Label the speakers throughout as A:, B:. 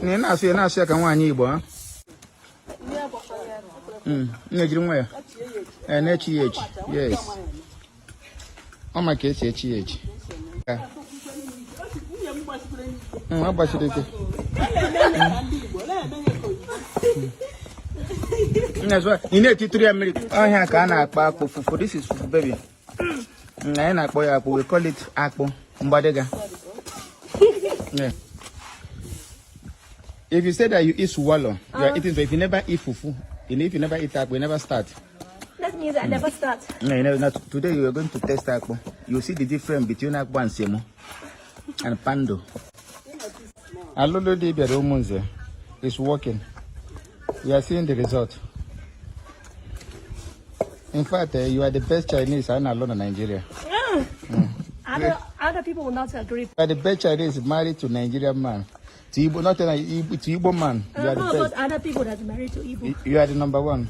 A: Na see ka nwanyi Igbo ha. Jiri nwa ya. Na-echi echi. Yes. Ọ ma ka esi echi echi. Agbachiri ike. You need to 3 minutes. Oh, here can I pack fufu. This is fufu, baby. We call it akpo. Mbadega. Yeah. If you say that you eat swallow, you are eating. So if you never eat fufu, if you never eat akpo, you never start.
B: That means I never start.
A: No, you never. Not today. You are going to test akpo. You see the difference between akpo and semo and pando. Alolo de biadomunze is working. You are seeing the result. In fact, you are the best Chinese I know alone in Nigeria.
B: Other people will not agree.
A: You are the best Chinese married to Nigerian man. To Igbo, not to Igbo man. You are the best.
B: About other people that married to Igbo?
A: You are the number one.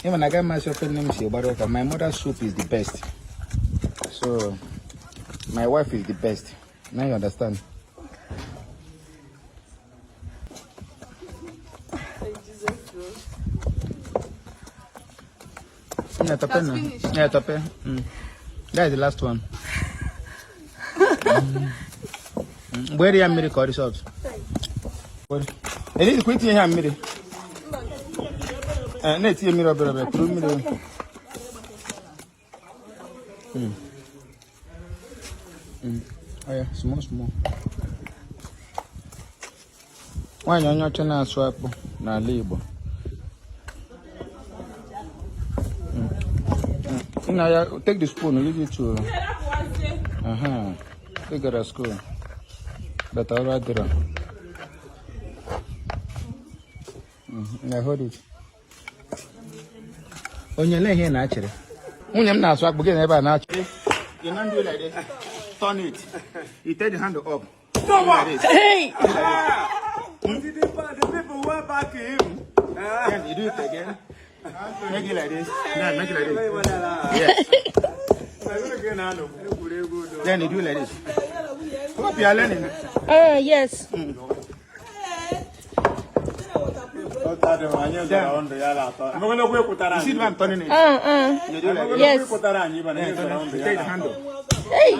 A: Even I got myself a name, but my mother's soup is the best. So, my wife is the best. Now you understand. Yeah, tope. That is the last one. Where do you make the results? It is quick here, Miri. Let's see a mirror. Oh, yeah, small. Why are you not trying to swap? Na label. Now, take the spoon, use it to. Take it at school. But I'll write it. I hold it. On your leg here, naturally. When I'm not swap again, ever naturally. You don't do like this. Turn it. You take the handle up. Hey! The people were back him. You do it again. Make it like this. Yeah, make it like this. Yes. Then you do like this. Hope you are learning.
B: Yes.
A: You see what I'm turning it? You do like this.
B: Yes.
A: You take the handle.
B: Hey!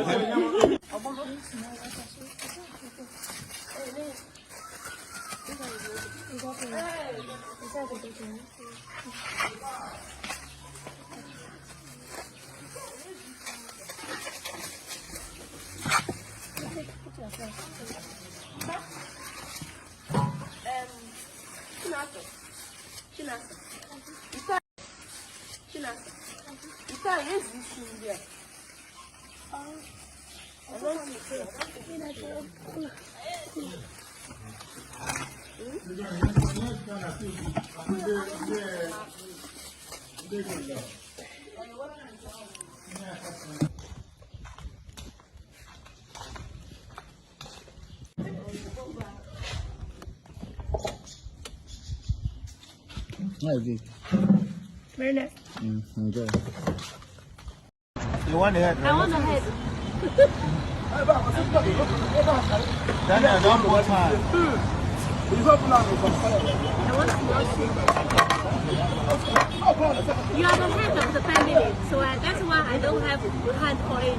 B: Very nice.
A: Enjoy. You want the head? Right?
B: I want the head.
A: Then don't put time.
B: You are the head of the family, so that's why I don't have hand for it.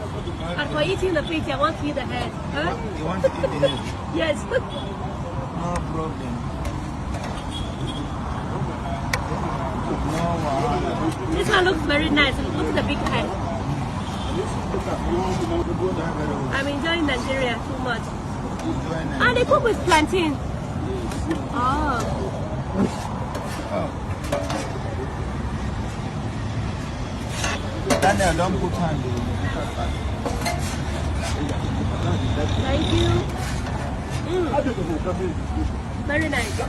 B: But for eating the fish, I want to eat the head. Huh?
A: You want to eat the head?
B: Yes.
A: No problem. No.
B: This one looks very nice. Look at the big head. I'm enjoying Nigeria too much. And they cook with plantain. Oh.
A: Daniel, don't put hand.
B: Thank you. Very nice.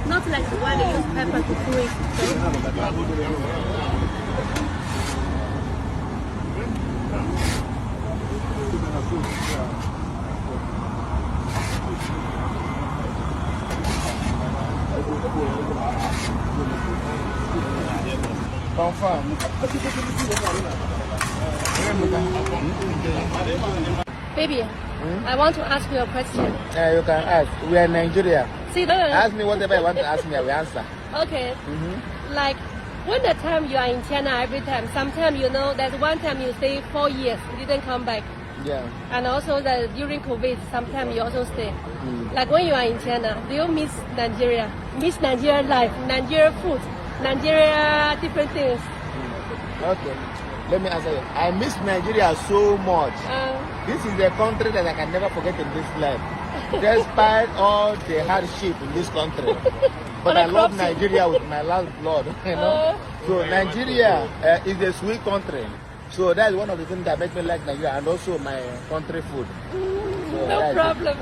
B: Not like the one they use pepper to cook it. So.
A: Confirm.
B: Baby, I want to ask you a question.
A: You can ask. We are in Nigeria.
B: See, no.
A: Ask me whatever you want to ask me, I will answer.
B: Okay. Like, when the time you are in China every time, sometimes you know there's one time you stay 4 years, you didn't come back.
A: Yeah.
B: And also that during COVID, sometimes you also stay. Like when you are in China, do you miss Nigeria? Miss Nigeria life, Nigeria food, Nigeria different things?
A: Okay. Let me answer you. I miss Nigeria so much. This is a country that I can never forget in this life. Despite all the hardship in this country. But I love Nigeria with my last blood, you know. So Nigeria is a sweet country. So that is one of the things that makes me like Nigeria, and also my country food. So
B: No problem.